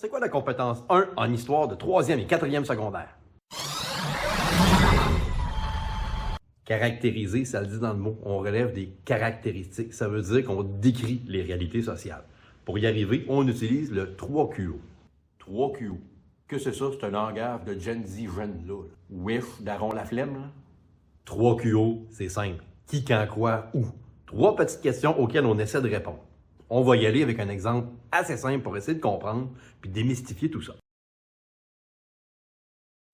C'est quoi la compétence 1 en histoire de 3e et 4e secondaire? Caractériser, ça le dit dans le mot. On relève des caractéristiques. Ça veut dire qu'on décrit les réalités sociales. Pour y arriver, on utilise le 3QO. 3QO. Que c'est ça? C'est un langage de Gen Z jeune là. Wesh, daron la flemme, là. 3QO, c'est simple. Qui, quand, quoi, où. 3 petites questions auxquelles on essaie de répondre. On va y aller avec un exemple assez simple pour essayer de comprendre puis démystifier tout ça.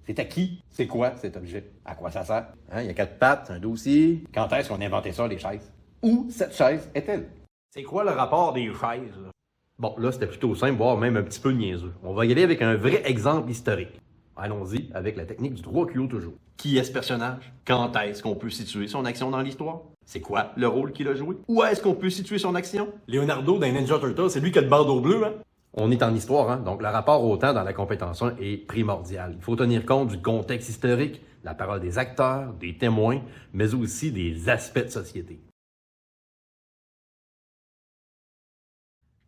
C'est à qui? C'est quoi cet objet? À quoi ça sert? Hein, il y a 4 pattes, un dossier. Quand est-ce qu'on a inventé ça, les chaises? Où cette chaise est-elle? C'est quoi le rapport des chaises? Là? Bon, là, c'était plutôt simple, voire même un petit peu niaiseux. On va y aller avec un vrai exemple historique. Allons-y avec la technique du 3QO toujours. Qui est ce personnage? Quand est-ce qu'on peut situer son action dans l'histoire? C'est quoi le rôle qu'il a joué? Où est-ce qu'on peut situer son action? Leonardo dans Ninja Turtles, c'est lui qui a le bandeau bleu, hein? On est en histoire, hein? Donc le rapport au temps dans la compétence 1 est primordial. Il faut tenir compte du contexte historique, la parole des acteurs, des témoins, mais aussi des aspects de société.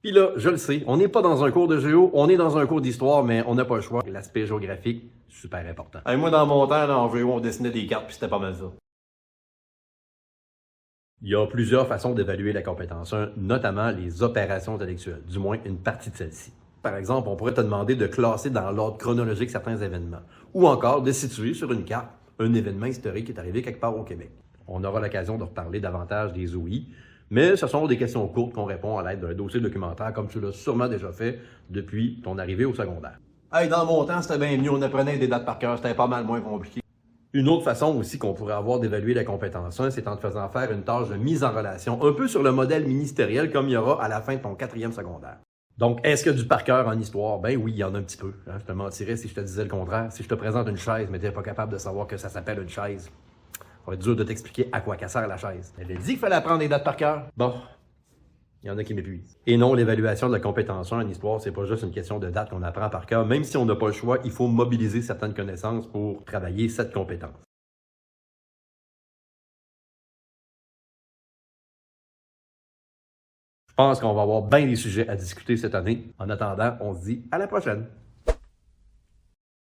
Puis là, je le sais, on n'est pas dans un cours de géo, on est dans un cours d'histoire, mais on n'a pas le choix. L'aspect géographique, super important. Hey, moi, dans mon temps, là, en géo, on dessinait des cartes, puis c'était pas mal ça. Il y a plusieurs façons d'évaluer la compétence 1, notamment les opérations intellectuelles, du moins une partie de celle-ci. Par exemple, on pourrait te demander de classer dans l'ordre chronologique certains événements, ou encore de situer sur une carte un événement historique qui est arrivé quelque part au Québec. On aura l'occasion de reparler davantage des OI, mais ce sont des questions courtes qu'on répond à l'aide d'un dossier documentaire, comme tu l'as sûrement déjà fait depuis ton arrivée au secondaire. Hey, dans mon temps, c'était bien mieux, on apprenait des dates par cœur, c'était pas mal moins compliqué. Une autre façon aussi qu'on pourrait avoir d'évaluer la compétence 1, c'est en te faisant faire une tâche de mise en relation, un peu sur le modèle ministériel comme il y aura à la fin de ton 4e secondaire. Donc, est-ce qu'il y a du par cœur en histoire? Ben oui, il y en a un petit peu. Hein? Je te mentirais si je te disais le contraire. Si je te présente une chaise, mais tu n'es pas capable de savoir que ça s'appelle une chaise, ça va être dur de t'expliquer à quoi qu'elle sert la chaise. Elle a dit qu'il fallait apprendre des dates par cœur. Bon, il y en a qui m'épuisent. Et non, l'évaluation de la compétence 1 en histoire, c'est pas juste une question de date qu'on apprend par cœur. Même si on n'a pas le choix, il faut mobiliser certaines connaissances pour travailler cette compétence. Je pense qu'on va avoir bien des sujets à discuter cette année. En attendant, on se dit à la prochaine.